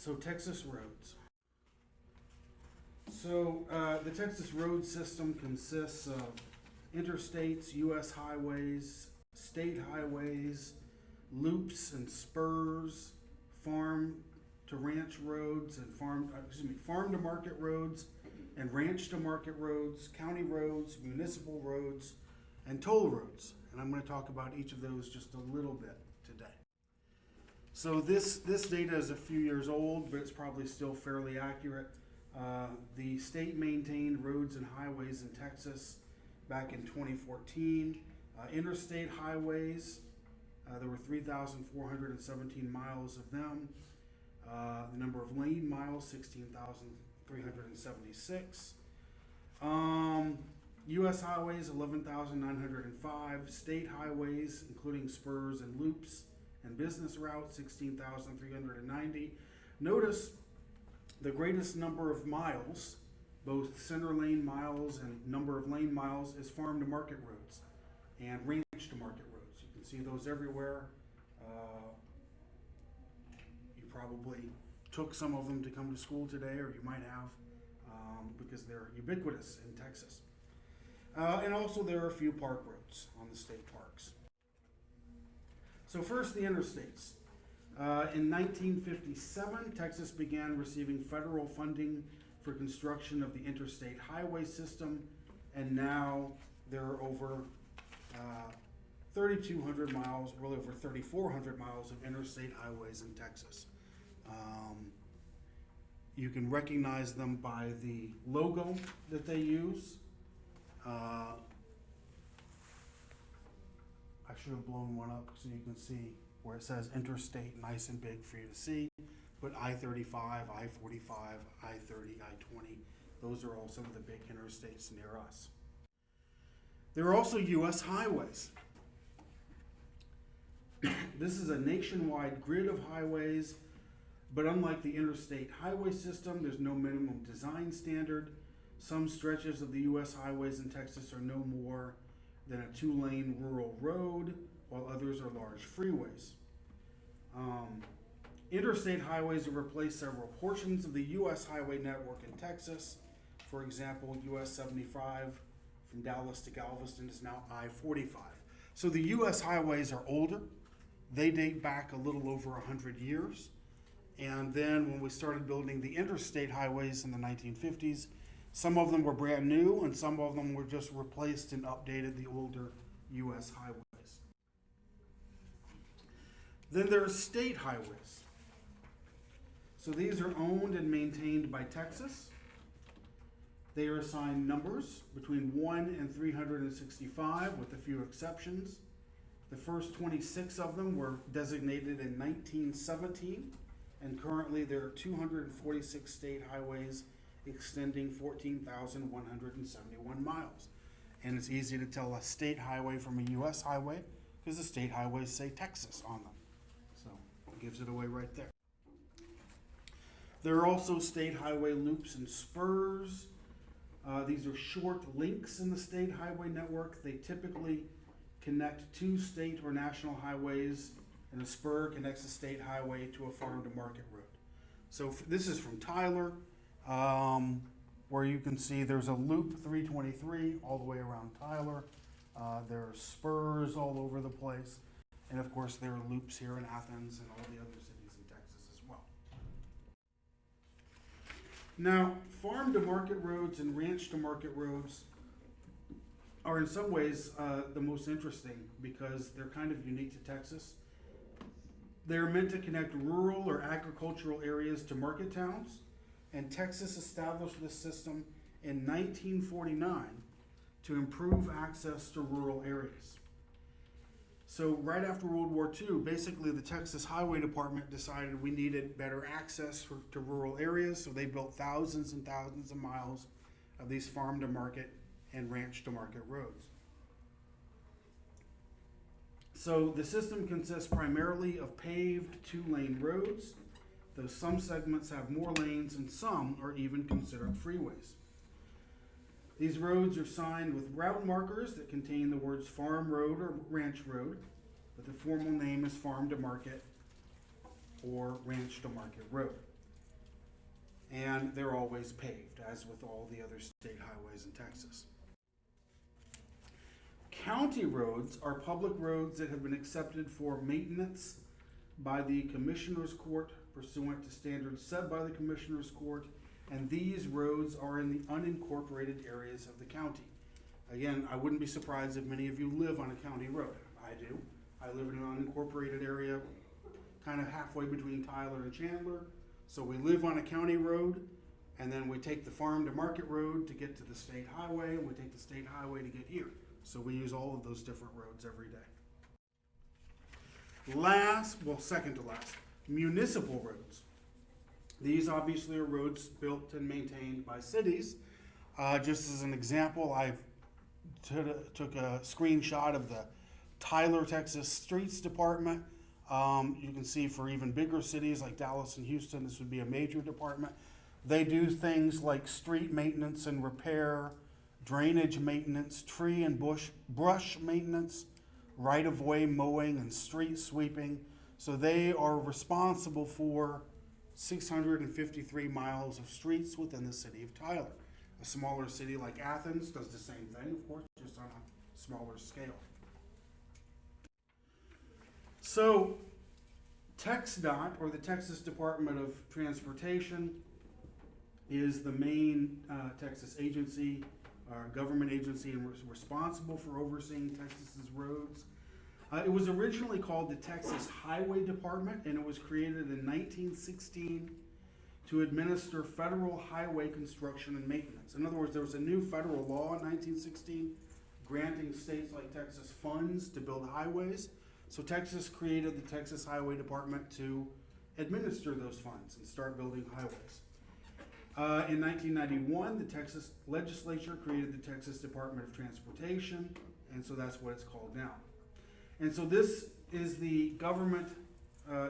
So Texas roads. The Texas road system consists of interstates, U.S. highways, state highways, loops and spurs, farm to ranch roads and farm to market roads and ranch to market roads, county roads, municipal roads, and toll roads. And I'm going to talk about each of those just a little bit today. So this data is a few years old, but it's probably still fairly accurate. The state maintained roads and highways in Texas back in 2014. Interstate highways, there were 3,417 miles of them. The number of lane miles, 16,376. U.S. highways, 11,905. State highways, including spurs and loops and business routes, 16,390. Notice the greatest number of miles, both center lane miles and number of lane miles, is farm to market roads and ranch to market roads. You can see those everywhere. You probably took some of them to come to school today, or you might have, because they're ubiquitous in Texas. And also there are a few park roads on the state parks. So first, the interstates. In 1957, Texas began receiving federal funding for construction of the interstate highway system, and now there are over 3,200 miles, really over 3,400 miles of interstate highways in Texas. You can recognize them by the logo that they use. I should have blown one up so you can see where it says interstate, nice and big for you to see. But I-35, I-45, I-30, I-20, those are all some of the big interstates near us. There are also U.S. highways. This is a nationwide grid of highways, but unlike the interstate highway system, there's no minimum design standard. Some stretches of the U.S. highways in Texas are no more than a 2-lane rural road, while others are large freeways. Interstate highways have replaced several portions of the U.S. highway network in Texas. For example, U.S. 75 from Dallas to Galveston is now I-45. So the U.S. highways are older. They date back a little over 100 years. And then when we started building the interstate highways in the 1950s, some of them were brand new and some of them were just replaced and updated the older U.S. highways. Then there are state highways. So these are owned and maintained by Texas. They are assigned numbers between 1 and 365 with a few exceptions. The first 26 of them were designated in 1917, and currently there are 246 state highways extending 14,171 miles. And it's easy to tell a state highway from a U.S. highway because the state highways say Texas on them. So it gives it away right there. There are also state highway loops and spurs. These are short links in the state highway network. They typically connect two state or national highways, and a spur connects a state highway to a farm to market road. So this is from Tyler, where you can see there's a loop 323 all the way around Tyler. There are spurs all over the place. And of course there are loops here in Athens and all the other cities in Texas as well. Now, farm to market roads and ranch to market roads are in some ways the most interesting because they're kind of unique to Texas. They're meant to connect rural or agricultural areas to market towns, and Texas established this system in 1949 to improve access to rural areas. So right after World War II, basically the Texas Highway Department decided we needed better access to rural areas, so they built thousands and thousands of miles of these farm to market and ranch to market roads. So the system consists primarily of paved 2-lane roads, though some segments have more lanes and some are even considered freeways. These roads are signed with route markers that contain the words farm road or ranch road, but the formal name is farm to market or ranch to market road. and they're always paved, as with all the other state highways in Texas. County roads are public roads that have been accepted for maintenance by the Commissioner's Court pursuant to standards set by the Commissioner's Court, and these roads are in the unincorporated areas of the county. Again, I wouldn't be surprised if many of you live on a county road. I do. I live in an unincorporated area, kind of halfway between Tyler and Chandler. So we live on a county road, and then we take the farm to market road to get to the state highway, and we take the state highway to get here. So we use all of those different roads every day. Second to last, municipal roads. These obviously are roads built and maintained by cities. Just as an example, I took a screenshot of the Tyler, Texas Streets Department. You can see for even bigger cities like Dallas and Houston, this would be a major department. They do things like street maintenance and repair, drainage maintenance, tree and brush maintenance, right-of-way mowing and street sweeping. So they are responsible for 653 miles of streets within the city of Tyler. A smaller city like Athens does the same thing, of course, just on a smaller scale. So TxDOT, or the Texas Department of Transportation, is the main Texas agency, government agency, and responsible for overseeing Texas's roads. It was originally called the Texas Highway Department, and it was created in 1916 to administer federal highway construction and maintenance. In other words, there was a new federal law in 1916 granting states like Texas funds to build highways. So Texas created the Texas Highway Department to administer those funds and start building highways. In 1991, the Texas legislature created the Texas Department of Transportation, and so that's what it's called now. And so this is the government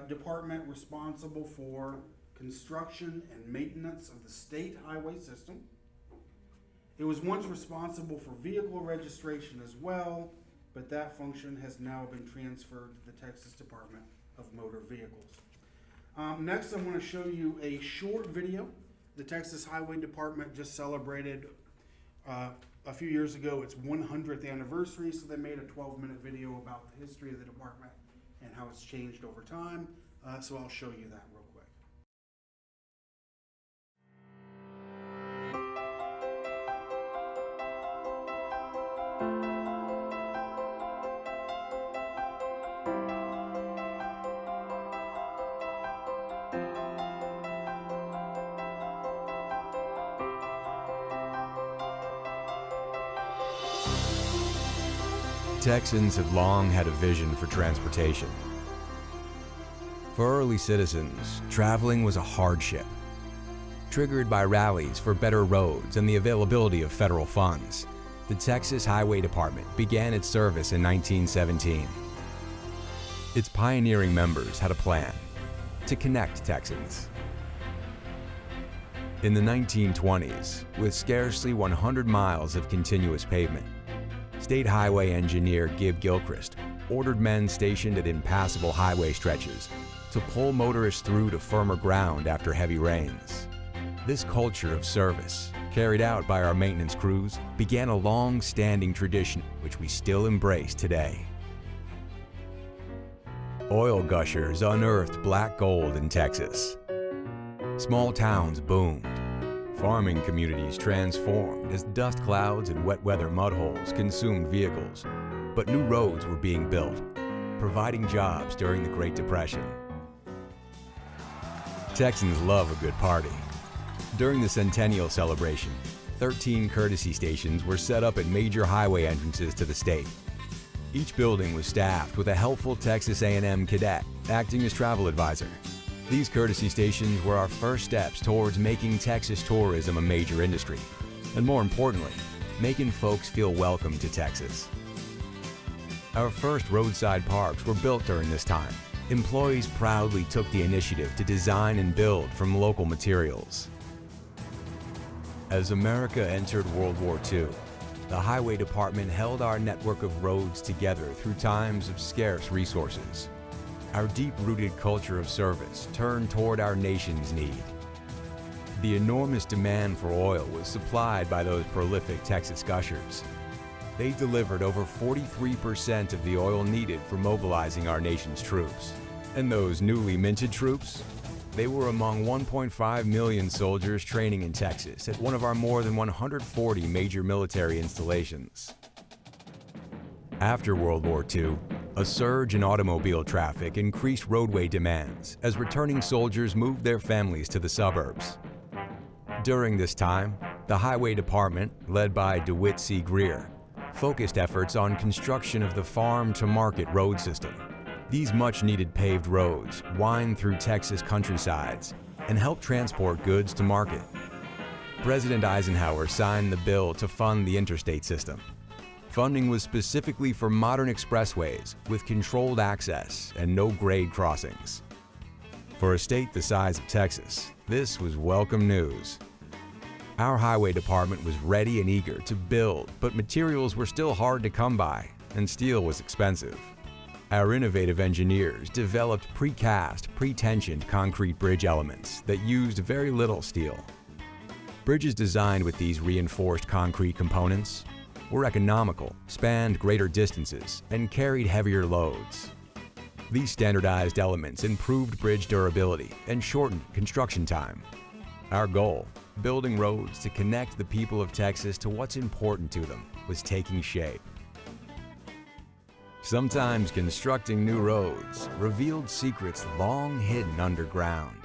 department responsible for construction and maintenance of the state highway system. It was once responsible for vehicle registration as well, but that function has now been transferred to the Texas Department of Motor Vehicles. Next, I want to show you a short video. The Texas Highway Department just celebrated a few years ago its 100th anniversary, so they made a 12-minute video about the history of the department and how it's changed over time. So I'll show you that real quick. Texans have long had a vision for transportation. For early citizens, traveling was a hardship. Triggered by rallies for better roads and the availability of federal funds, the Texas Highway Department began its service in 1917. Its pioneering members had a plan to connect Texans. In the 1920s, with scarcely 100 miles of continuous pavement, State Highway Engineer Gib Gilchrist ordered men stationed at impassable highway stretches to pull motorists through to firmer ground after heavy rains. This culture of service, carried out by our maintenance crews, began a long-standing tradition which we still embrace today. Oil gushers unearthed black gold in Texas. Small towns boomed. Farming communities transformed as dust clouds and wet weather mudholes consumed vehicles, but new roads were being built, providing jobs during the Great Depression. Texans love a good party. During the centennial celebration, 13 courtesy stations were set up at major highway entrances to the state. Each building was staffed with a helpful Texas A&M cadet acting as travel advisor. These courtesy stations were our first steps towards making Texas tourism a major industry, and more importantly, making folks feel welcome to Texas. Our first roadside parks were built during this time. Employees proudly took the initiative to design and build from local materials. As America entered World War II, the Highway Department held our network of roads together through times of scarce resources. Our deep-rooted culture of service turned toward our nation's need. The enormous demand for oil was supplied by those prolific Texas gushers. They delivered over 43% of the oil needed for mobilizing our nation's troops. And those newly minted troops? They were among 1.5 million soldiers training in Texas at one of our more than 140 major military installations. After World War II, a surge in automobile traffic increased roadway demands as returning soldiers moved their families to the suburbs. During this time, the Highway Department, led by DeWitt C. Greer, focused efforts on construction of the farm-to-market road system. These much-needed paved roads wind through Texas countrysides and help transport goods to market. President Eisenhower signed the bill to fund the interstate system. Funding was specifically for modern expressways with controlled access and no grade crossings. For a state the size of Texas, this was welcome news. Our highway department was ready and eager to build, but materials were still hard to come by, and steel was expensive. Our innovative engineers developed precast, pre-tensioned concrete bridge elements that used very little steel. Bridges designed with these reinforced concrete components were economical, spanned greater distances, and carried heavier loads. These standardized elements improved bridge durability and shortened construction time. Our goal, building roads to connect the people of Texas to what's important to them, was taking shape. Sometimes constructing new roads revealed secrets long hidden underground.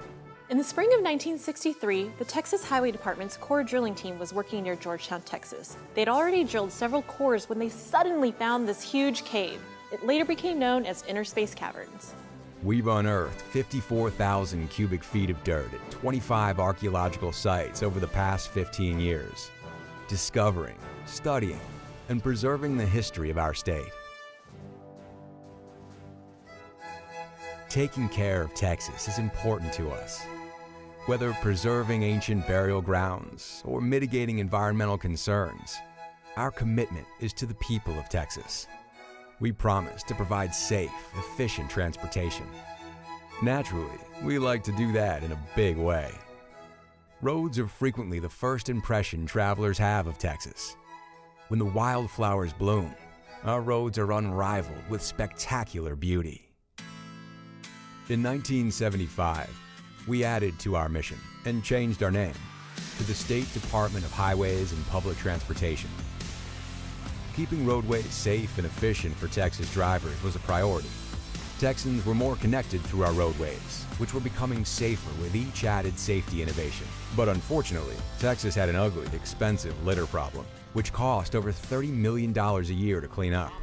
In the spring of 1963, the Texas Highway Department's core drilling team was working near Georgetown, Texas. They'd already drilled several cores when they suddenly found this huge cave. It later became known as Inner Space Caverns. We've unearthed 54,000 cubic feet of dirt at 25 archaeological sites over the past 15 years, discovering, studying, and preserving the history of our state. Taking care of Texas is important to us. Whether preserving ancient burial grounds or mitigating environmental concerns, our commitment is to the people of Texas. We promise to provide safe, efficient transportation. Naturally, we like to do that in a big way. Roads are frequently the first impression travelers have of Texas. When the wildflowers bloom, our roads are unrivaled with spectacular beauty. In 1975, we added to our mission and changed our name to the State Department of Highways and Public Transportation. Keeping roadways safe and efficient for Texas drivers was a priority. Texans were more connected through our roadways, which were becoming safer with each added safety innovation. But unfortunately, Texas had an ugly, expensive litter problem, which cost over $30 million a year to clean up.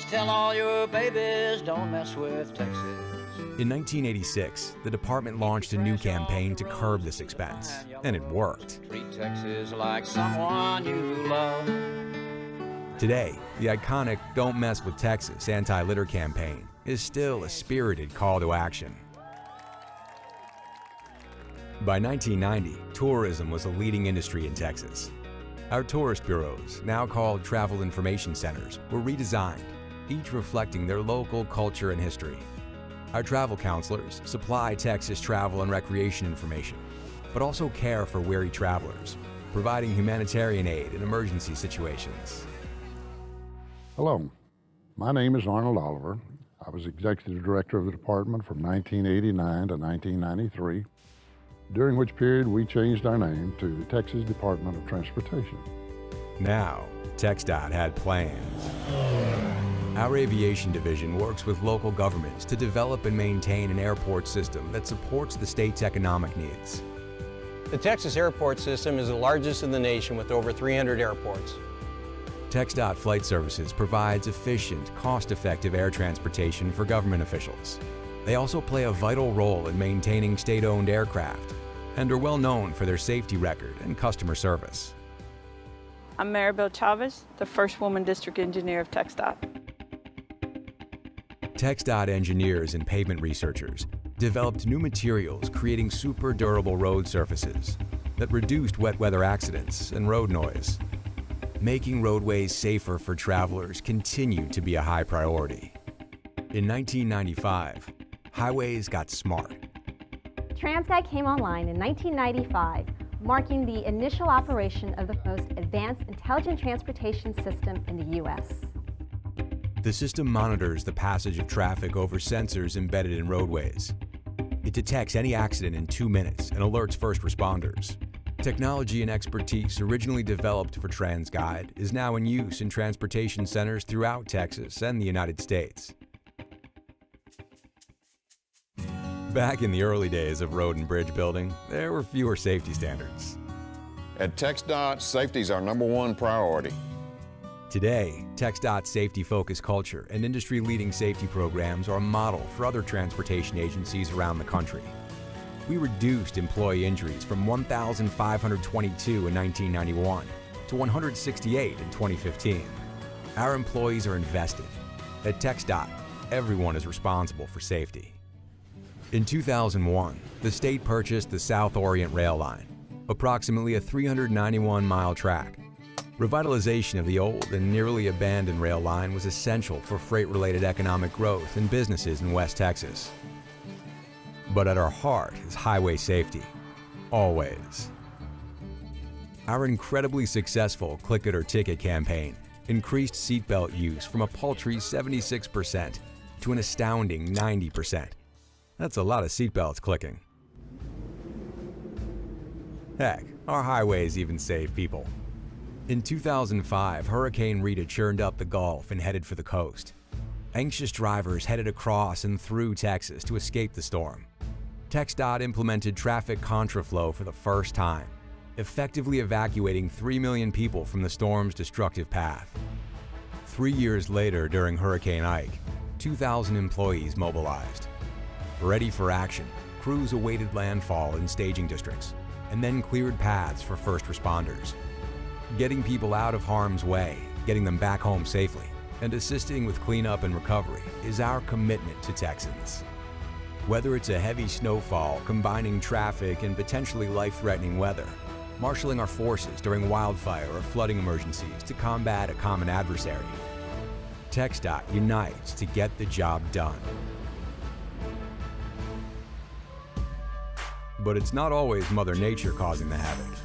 Tell all your babies don't mess with Texas. In 1986, the department launched a new campaign to curb this expense, and it worked. Treat Texas like someone you love. Today, the iconic Don't Mess with Texas anti-litter campaign is still a spirited call to action. By 1990, tourism was a leading industry in Texas. Our tourist bureaus, now called travel information centers, were redesigned, each reflecting their local culture and history. Our travel counselors supply Texas travel and recreation information, but also care for weary travelers, providing humanitarian aid in emergency situations. Hello, my name is Arnold Oliver. I was Executive Director of the department from 1989 to 1993, during which period we changed our name to the Texas Department of Transportation. Now, TxDOT had plans. Our aviation division works with local governments to develop and maintain an airport system that supports the state's economic needs. The Texas airport system is the largest in the nation with over 300 airports. TxDOT Flight Services provides efficient, cost-effective air transportation for government officials. They also play a vital role in maintaining state-owned aircraft and are well known for their safety record and customer service. I'm Maribel Chavez, the first woman district engineer of TxDOT. TxDOT engineers and pavement researchers developed new materials creating super durable road surfaces that reduced wet weather accidents and road noise. Making roadways safer for travelers continued to be a high priority. In 1995, highways got smart. TransGuide came online in 1995 marking the initial operation of the most advanced intelligent transportation system in the U.S. The system monitors the passage of traffic over sensors embedded in roadways. It detects any accident in 2 minutes and alerts first responders. Technology and expertise originally developed for TransGuide is now in use in transportation centers throughout Texas and the United States. Back in the early days of road and bridge building, there were fewer safety standards. At TxDOT, safety is our #1 priority. Today, TxDOT's safety-focused culture and industry-leading safety programs are a model for other transportation agencies around the country. We reduced employee injuries from 1,522 in 1991 to 168 in 2015. Our employees are invested. At TxDOT, everyone is responsible for safety. In 2001, the state purchased the South Orient Rail Line, approximately a 391-mile track. Revitalization of the old and nearly abandoned rail line was essential for freight-related economic growth and businesses in West Texas. But at our heart is highway safety, always. Our incredibly successful Click It or Ticket campaign increased seatbelt use from a paltry 76% to an astounding 90%. That's a lot of seatbelts clicking. Heck, our highways even save people. In 2005, Hurricane Rita churned up the Gulf and headed for the coast. Anxious drivers headed across and through Texas to escape the storm. TxDOT implemented traffic contraflow for the first time, effectively evacuating 3 million people from the storm's destructive path. 3 years later, during Hurricane Ike, 2,000 employees mobilized. Ready for action, crews awaited landfall in staging districts and then cleared paths for first responders. Getting people out of harm's way, getting them back home safely, and assisting with cleanup and recovery is our commitment to Texans. Whether it's a heavy snowfall combining traffic and potentially life-threatening weather, marshaling our forces during wildfire or flooding emergencies to combat a common adversary, TxDOT unites to get the job done. But it's not always Mother Nature causing the havoc.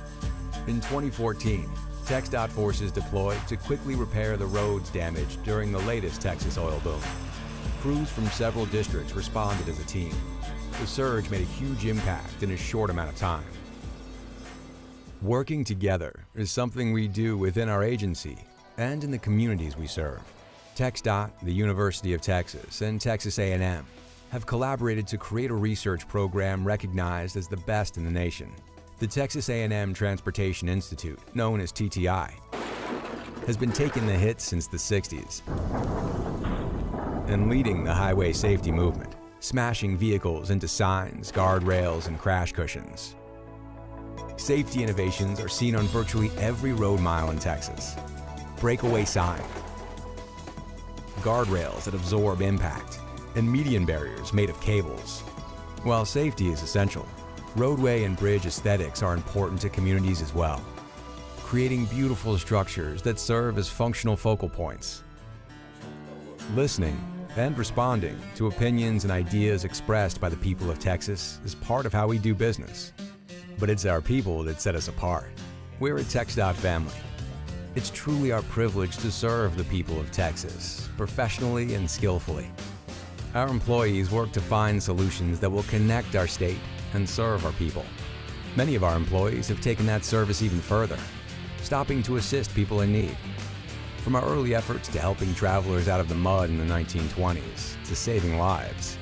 In 2014, TxDOT forces deployed to quickly repair the roads damaged during the latest Texas oil boom. Crews from several districts responded as a team. The surge made a huge impact in a short amount of time. Working together is something we do within our agency and in the communities we serve. TxDOT, the University of Texas, and Texas A&M have collaborated to create a research program recognized as the best in the nation. The Texas A&M Transportation Institute, known as TTI, has been taking the hits since the 60s and leading the highway safety movement, smashing vehicles into signs, guardrails, and crash cushions. Safety innovations are seen on virtually every road mile in Texas. Breakaway signs, guardrails that absorb impact, and median barriers made of cables. While safety is essential, roadway and bridge aesthetics are important to communities as well, creating beautiful structures that serve as functional focal points. Listening and responding to opinions and ideas expressed by the people of Texas is part of how we do business. But it's our people that set us apart. We're a TxDOT family. It's truly our privilege to serve the people of Texas, professionally and skillfully. Our employees work to find solutions that will connect our state and serve our people. Many of our employees have taken that service even further, stopping to assist people in need. From our early efforts to helping travelers out of the mud in the 1920s to saving lives.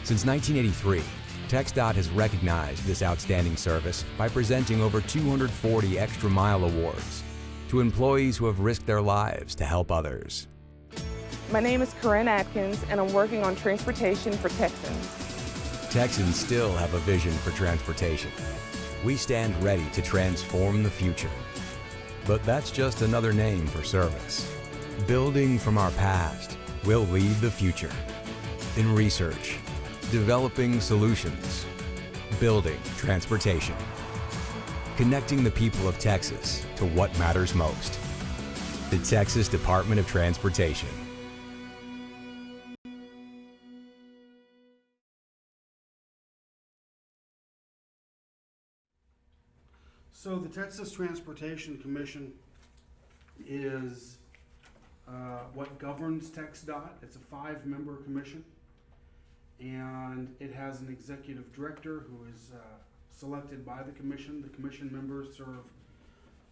Since 1983, TxDOT has recognized this outstanding service by presenting over 240 Extra Mile Awards to employees who have risked their lives to help others. My name is Corinne Atkins, and I'm working on transportation for Texans. Texans still have a vision for transportation. We stand ready to transform the future. But that's just another name for service. Building from our past will lead the future. In research, developing solutions, building transportation. Connecting the people of Texas to what matters most. The Texas Department of Transportation. So the Texas Transportation Commission is what governs TxDOT. It's a 5-member commission, and it has an executive director who is selected by the commission. The commission members serve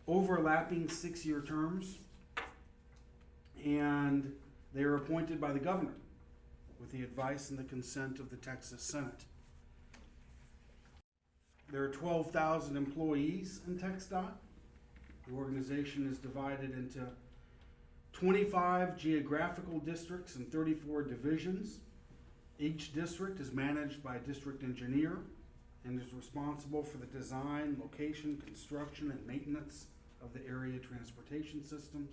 overlapping 6-year terms, and they are appointed by the governor with the advice and the consent of the Texas Senate. There are 12,000 employees in TxDOT. The organization is divided into 25 geographical districts and 34 divisions. Each district is managed by a district engineer and is responsible for the design, location, construction, and maintenance of the area transportation systems.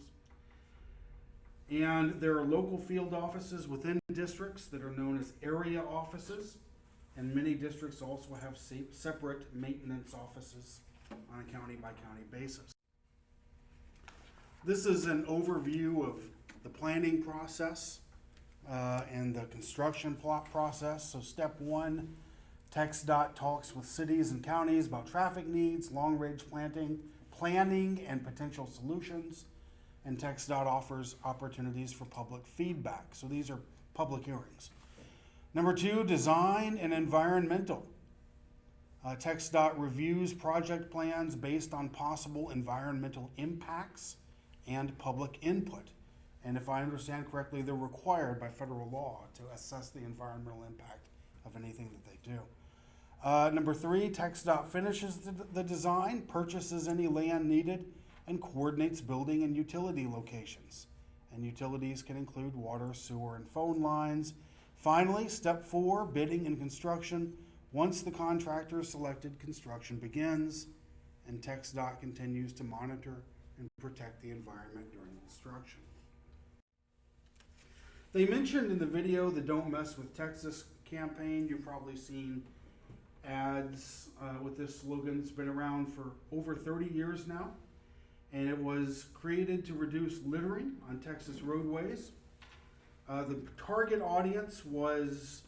And there are local field offices within districts that are known as area offices, and many districts also have separate maintenance offices on a county-by-county basis. This is an overview of the planning process and the construction plot process. So step 1, TxDOT talks with cities and counties about traffic needs, long-range planning and potential solutions, and TxDOT offers opportunities for public feedback. So these are public hearings. Number 2, design and environmental. TxDOT reviews project plans based on possible environmental impacts and public input. And if I understand correctly, they're required by federal law to assess the environmental impact of anything that they do. Number 3, TxDOT finishes the design, purchases any land needed, and coordinates building and utility locations. And utilities can include water, sewer, and phone lines. Finally, step 4, bidding and construction. Once the contractor is selected, construction begins, and TxDOT continues to monitor and protect the environment during construction. They mentioned in the video the Don't Mess with Texas campaign. You've probably seen ads with this slogan. It's been around for over 30 years now, and it was created to reduce littering on Texas roadways. The target audience was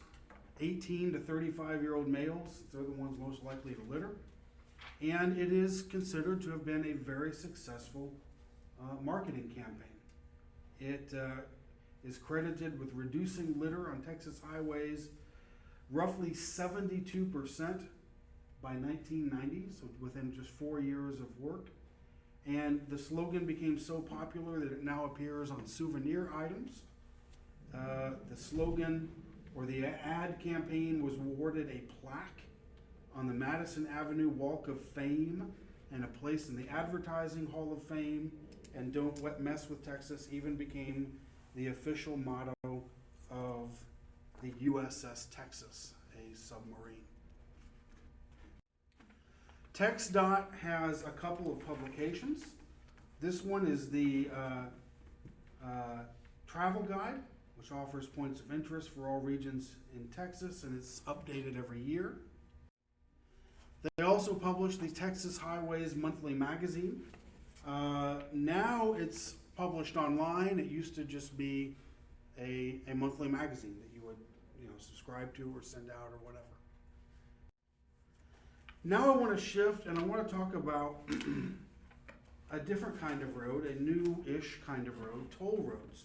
18 to 35-year-old males. They're the ones most likely to litter. And it is considered to have been a very successful marketing campaign. It is credited with reducing litter on Texas highways roughly 72% by 1990, so within just 4 years of work. And the slogan became so popular that it now appears on souvenir items. The slogan or the ad campaign was awarded a plaque on the Madison Avenue Walk of Fame and a place in the Advertising Hall of Fame, and Don't Mess with Texas even became the official motto of the USS Texas, a submarine. TxDOT has a couple of publications. This one is the travel guide, which offers points of interest for all regions in Texas, and it's updated every year. They also publish the Texas Highways Monthly Magazine. Now it's published online. It used to just be a monthly magazine that you would subscribe to or send out or whatever. Now I want to shift and I want to talk about a different kind of road, a new-ish kind of road, toll roads.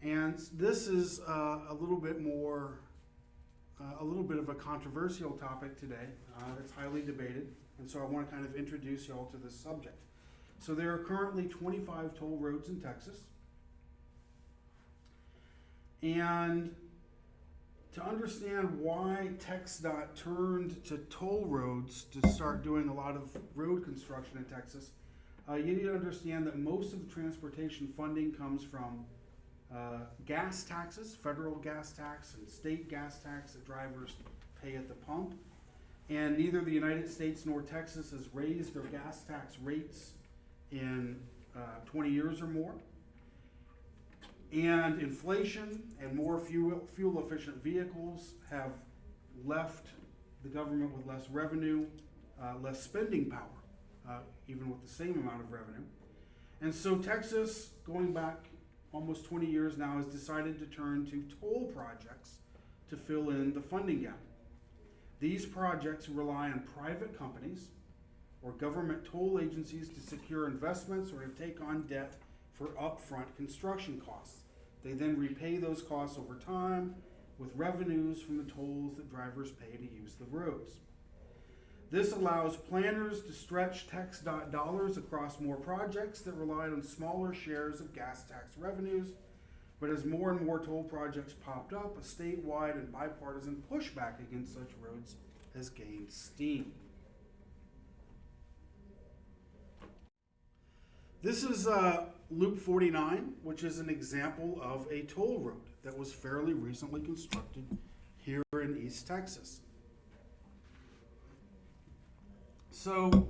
And this is a little bit of a controversial topic today. It's highly debated, and so I want to kind of introduce y'all to this subject. So there are currently 25 toll roads in Texas. And to understand why TxDOT turned to toll roads to start doing a lot of road construction in Texas, you need to understand that most of the transportation funding comes from gas taxes, federal gas tax and state gas tax that drivers pay at the pump. And neither the United States nor Texas has raised their gas tax rates in 20 years or more. And inflation and more fuel efficient vehicles have left the government with less revenue, less spending power, even with the same amount of revenue. And so Texas, going back almost 20 years now, has decided to turn to toll projects to fill in the funding gap. These projects rely on private companies or government toll agencies to secure investments or to take on debt for upfront construction costs. They then repay those costs over time with revenues from the tolls that drivers pay to use the roads. This allows planners to stretch TxDOT dollars across more projects that relied on smaller shares of gas tax revenues. But as more and more toll projects popped up, a statewide and bipartisan pushback against such roads has gained steam. This is Loop 49, which is an example of a toll road that was fairly recently constructed here in East Texas. So,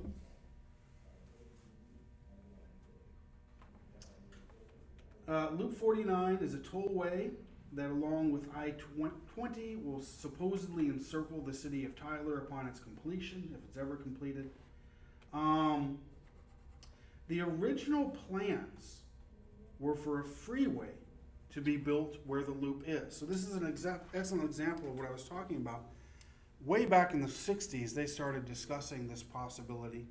Loop 49 is a tollway that, along with I-20, will supposedly encircle the city of Tyler upon its completion, if it's ever completed. The original plans were for a freeway to be built where the loop is. So this is an excellent example of what I was talking about. Way back in the 60s, they started discussing this possibility.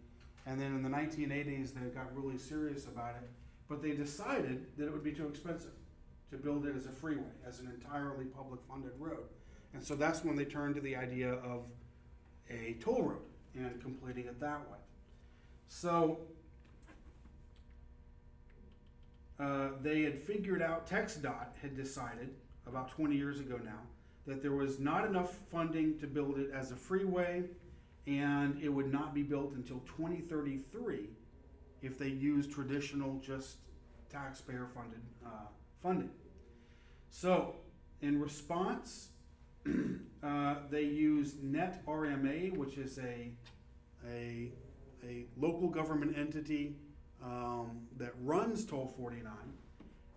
And then in the 1980s, they got really serious about it. But they decided that it would be too expensive to build it as a freeway, as an entirely public funded road. And so that's when they turned to the idea of a toll road and completing it that way. So they had figured out, TxDOT had decided about 20 years ago now, that there was not enough funding to build it as a freeway, and it would not be built until 2033 if they used traditional, just taxpayer-funded funding. So, in response, they used NetRMA, which is a local government entity that runs Toll 49,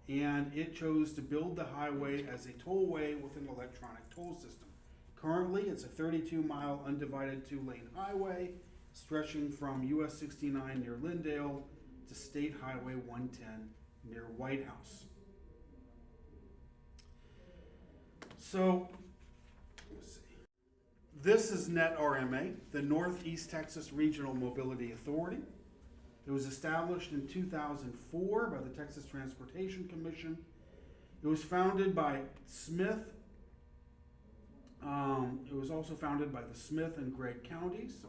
and it chose to build the highway as a tollway with an electronic toll system. Currently, it's a 32-mile undivided two-lane highway stretching from US 69 near Lindale to State Highway 110 near White House. So, let's see. This is NetRMA, the Northeast Texas Regional Mobility Authority. It was established in 2004 by the Texas Transportation Commission. It was founded by Smith. It was also founded by the Smith and Gregg counties.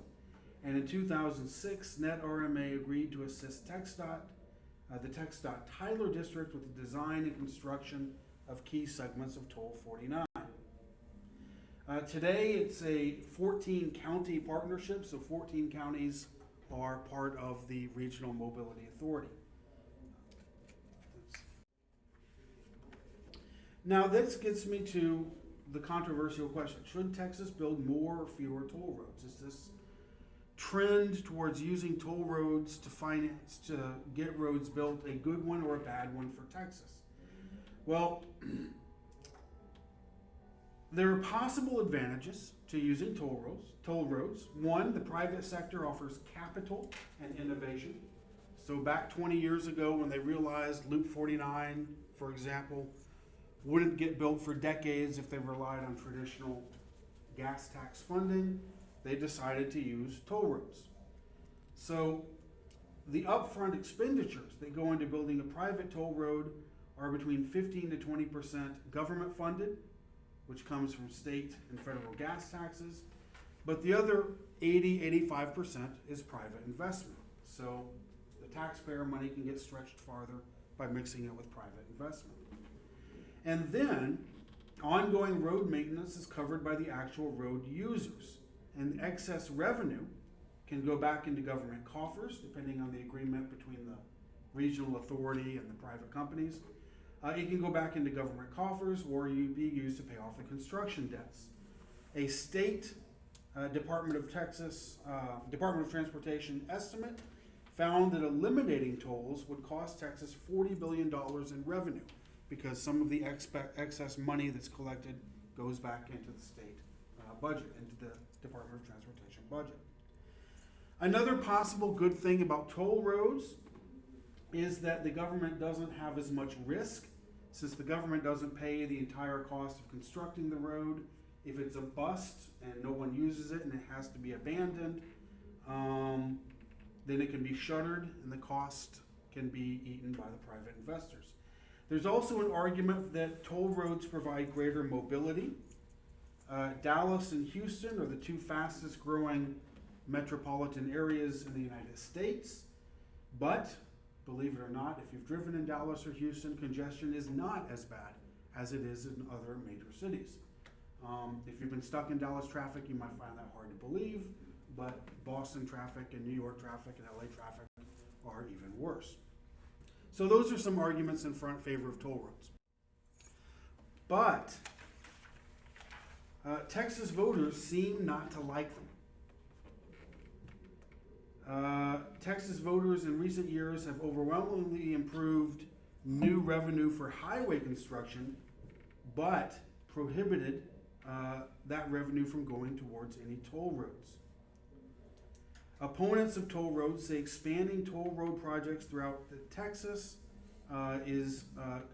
And in 2006, NetRMA agreed to assist TxDOT, the TxDOT Tyler District, with the design and construction of key segments of Toll 49. Today, it's a 14-county partnership, so 14 counties are part of the Regional Mobility Authority. Now, this gets me to the controversial question. Should Texas build more or fewer toll roads? Is this trend towards using toll roads to finance, to get roads built, a good one or a bad one for Texas? Well, there are possible advantages to using toll roads. One, the private sector offers capital and innovation. So back 20 years ago when they realized Loop 49, for example, wouldn't get built for decades if they relied on traditional gas tax funding, they decided to use toll roads. So the upfront expenditures that go into building a private toll road are between 15 to 20% government funded, which comes from state and federal gas taxes, but the other 80-85% is private investment. So the taxpayer money can get stretched farther by mixing it with private investment. And then ongoing road maintenance is covered by the actual road users, and excess revenue can go back into government coffers depending on the agreement between the regional authority and the private companies. It can go back into government coffers or be used to pay off the construction debts. A state Department of Transportation estimate found that eliminating tolls would cost Texas $40 billion in revenue because some of the excess money that's collected goes back into the state budget, into the Department of Transportation budget. Another possible good thing about toll roads is that the government doesn't have as much risk, since the government doesn't pay the entire cost of constructing the road. If it's a bust and no one uses it and it has to be abandoned, then it can be shuttered and the cost can be eaten by the private investors. There's also an argument that toll roads provide greater mobility. Dallas and Houston are the two fastest growing metropolitan areas in the United States. But, believe it or not, if you've driven in Dallas or Houston, congestion is not as bad as it is in other major cities. If you've been stuck in Dallas traffic, you might find that hard to believe, but Boston traffic and New York traffic and LA traffic are even worse. So those are some arguments in favor of toll roads. But Texas voters seem not to like them. Texas voters in recent years have overwhelmingly improved new revenue for highway construction, but prohibited that revenue from going towards any toll roads. Opponents of toll roads say expanding toll road projects throughout Texas is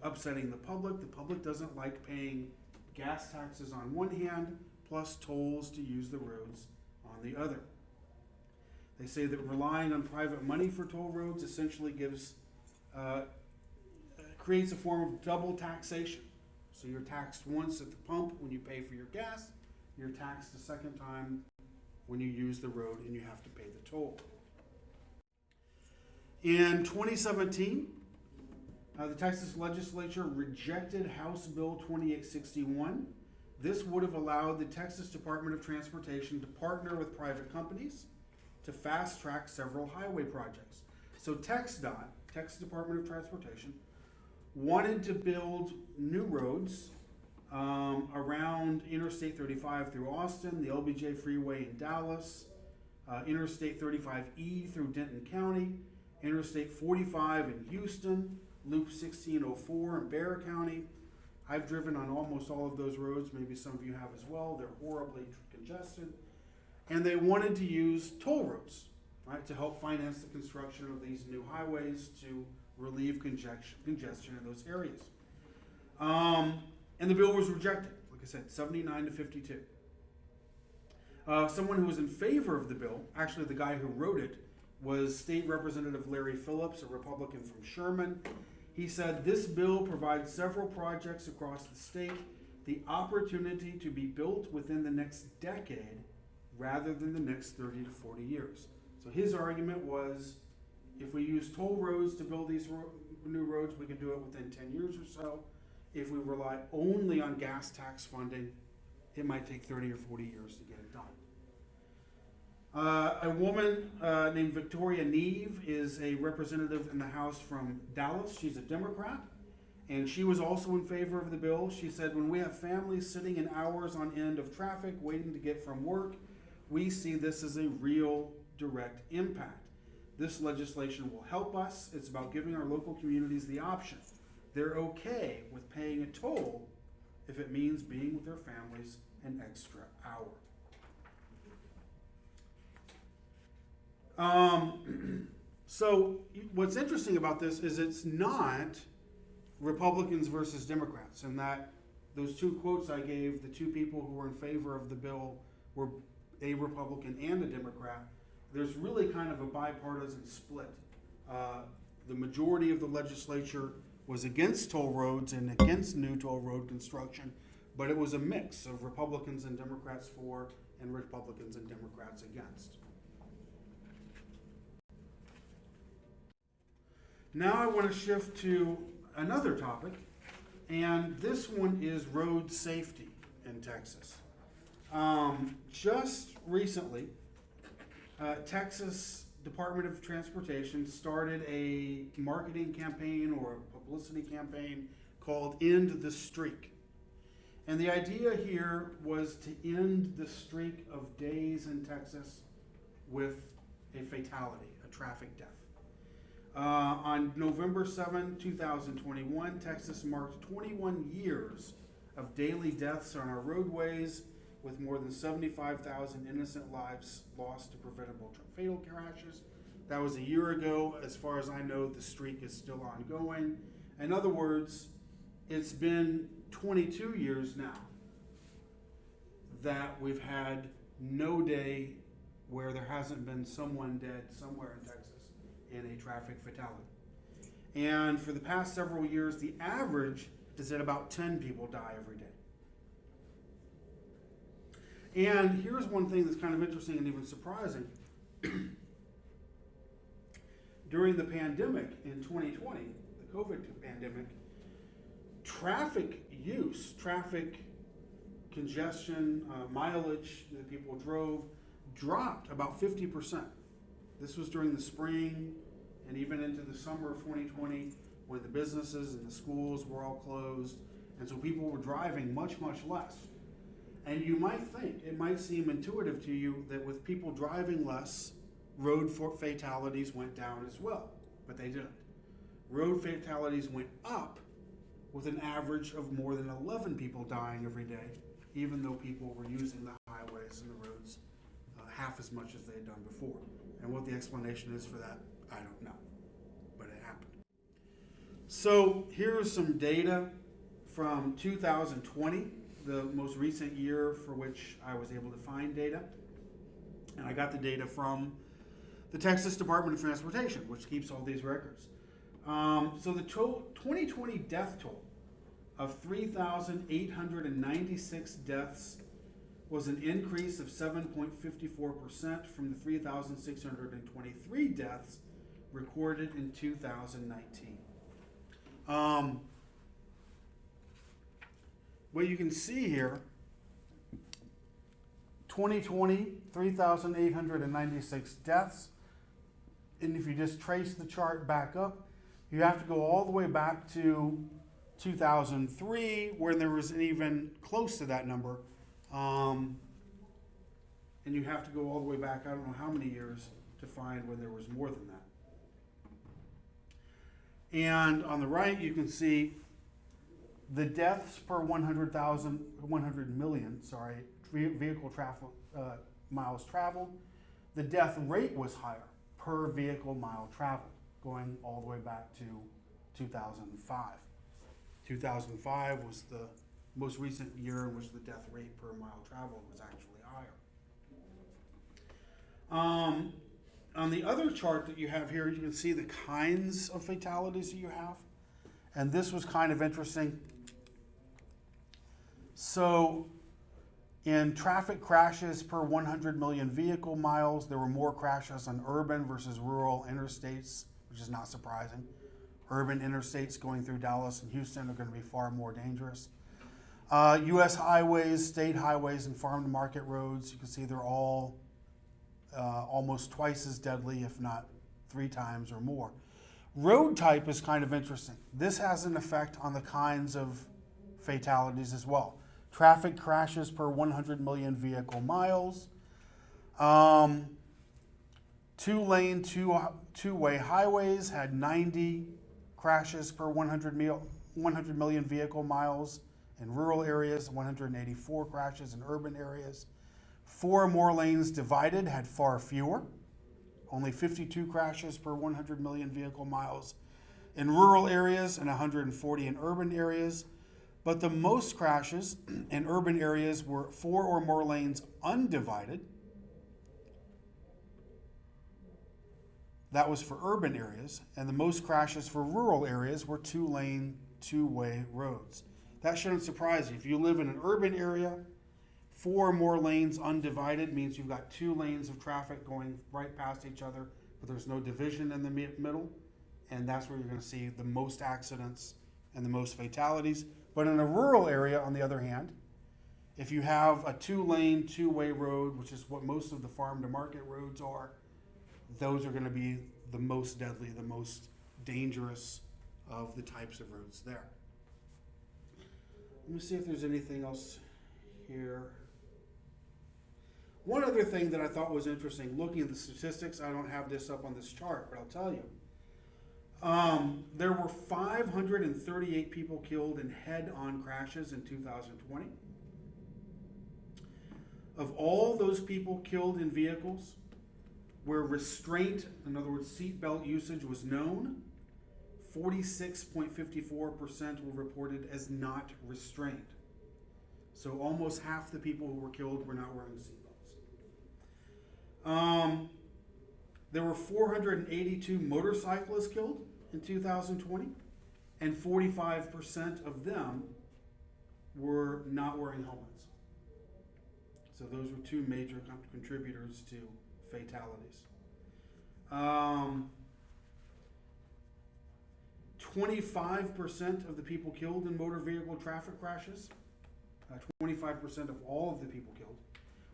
upsetting the public. The public doesn't like paying gas taxes on one hand, plus tolls to use the roads on the other. They say that relying on private money for toll roads essentially creates a form of double taxation. So you're taxed once at the pump when you pay for your gas, you're taxed a second time when you use the road and you have to pay the toll. In 2017, the Texas legislature rejected House Bill 2861. This would have allowed the Texas Department of Transportation to partner with private companies to fast track several highway projects. So TxDOT, Texas Department of Transportation, wanted to build new roads around Interstate 35 through Austin, the LBJ Freeway in Dallas, Interstate 35E through Denton County, Interstate 45 in Houston, Loop 1604 in Bexar County. I've driven on almost all of those roads, maybe some of you have as well. They're horribly congested. And they wanted to use toll roads, right, to help finance the construction of these new highways to relieve congestion in those areas. And the bill was rejected, like I said, 79 to 52. Someone who was in favor of the bill, actually the guy who wrote it, was State Representative Larry Phillips, a Republican from Sherman. He said, "This bill provides several projects across the state the opportunity to be built within the next decade rather than the next 30 to 40 years." So his argument was, if we use toll roads to build these new roads, we can do it within 10 years or so. If we rely only on gas tax funding, it might take 30 or 40 years to get it done. A woman named Victoria Neve is a representative in the House from Dallas. She's a Democrat, and she was also in favor of the bill. She said, "When we have families sitting in hours on end of traffic waiting to get from work, we see this as a real direct impact. This legislation will help us. It's about giving our local communities the option. They're okay with paying a toll if it means being with their families an extra hour." So what's interesting about this is it's not Republicans versus Democrats, and that those two quotes I gave, the two people who were in favor of the bill were a Republican and a Democrat. There's really kind of a bipartisan split. The majority of the legislature was against toll roads and against new toll road construction, but it was a mix of Republicans and Democrats for and Republicans and Democrats against. Now I want to shift to another topic, and this one is road safety in Texas. Just recently, Texas Department of Transportation started a marketing campaign or a publicity campaign called End the Streak. And the idea here was to end the streak of days in Texas with a fatality, a traffic death. On November 7, 2021, Texas marked 21 years of daily deaths on our roadways, with more than 75,000 innocent lives lost to preventable fatal crashes. That was a year ago. As far as I know, the streak is still ongoing. In other words, it's been 22 years now that we've had no day where there hasn't been someone dead somewhere in Texas in a traffic fatality. And for the past several years, the average is that about 10 people die every day. And here's one thing that's kind of interesting and even surprising. During the pandemic in 2020, the COVID pandemic, traffic use, traffic congestion, mileage that people drove dropped about 50%. This was during the spring and even into the summer of 2020 when the businesses and the schools were all closed. And so people were driving much, much less. And you might think, it might seem intuitive to you that with people driving less, road fatalities went down as well, but they didn't. Road fatalities went up with an average of more than 11 people dying every day, even though people were using the highways and the roads half as much as they had done before. And what the explanation is for that, I don't know, but it happened. So here's some data from 2020, the most recent year for which I was able to find data. And I got the data from the Texas Department of Transportation, which keeps all these records. So the 2020 death toll of 3,896 deaths was an increase of 7.54% from the 3,623 deaths recorded in 2019. What you can see here, 2020, 3,896 deaths. And if you just trace the chart back up, you have to go all the way back to 2003, where there was even close to that number. And you have to go all the way back, I don't know how many years, to find when there was more than that. And on the right, you can see the deaths per 100 million vehicle traffic miles traveled. The death rate was higher per vehicle mile traveled, going all the way back to 2005. 2005 was the most recent year in which the death rate per mile traveled was actually higher. On the other chart that you have here, you can see the kinds of fatalities that you have. And this was kind of interesting. So in traffic crashes per 100 million vehicle miles, there were more crashes on urban versus rural interstates, which is not surprising. Urban interstates going through Dallas and Houston are going to be far more dangerous. U.S. highways, state highways, and farm-to-market roads, you can see they're all almost twice as deadly, if not 3 times or more. Road type is kind of interesting. This has an effect on the kinds of fatalities as well. Traffic crashes per 100 million vehicle miles. Two-lane, two-way highways had 90 crashes per 100 million vehicle miles in rural areas, 184 crashes in urban areas. 4 or more lanes divided had far fewer, only 52 crashes per 100 million vehicle miles in rural areas and 140 in urban areas. But the most crashes in urban areas were 4 or more lanes undivided. That was for urban areas. And the most crashes for rural areas were 2-lane, two-way roads. That shouldn't surprise you. If you live in an urban area, 4 or more lanes undivided means you've got 2 lanes of traffic going right past each other, but there's no division in the middle. And that's where you're going to see the most accidents and the most fatalities. But in a rural area, on the other hand, if you have a 2-lane, two-way road, which is what most of the farm-to-market roads are, those are going to be the most deadly, the most dangerous of the types of roads there. Let me see if there's anything else here. One other thing that I thought was interesting, looking at the statistics, I don't have this up on this chart, but I'll tell you. There were 538 people killed in head-on crashes in 2020. Of all those people killed in vehicles where restraint, in other words, seatbelt usage was known, 46.54% were reported as not restrained. So almost half the people who were killed were not wearing seatbelts. There were 482 motorcyclists killed in 2020, and 45% of them were not wearing helmets. So those were two major contributors to fatalities. 25% of the people killed in motor vehicle traffic crashes, 25% of all of the people killed,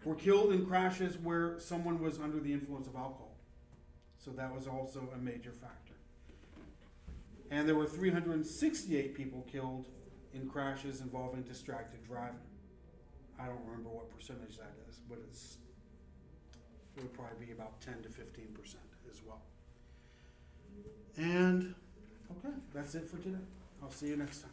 were killed in crashes where someone was under the influence of alcohol. So that was also a major factor. And there were 368 people killed in crashes involving distracted driving. I don't remember what percentage that is, but it would probably be about 10 to 15% as well. And okay, that's it for today. I'll see you next time.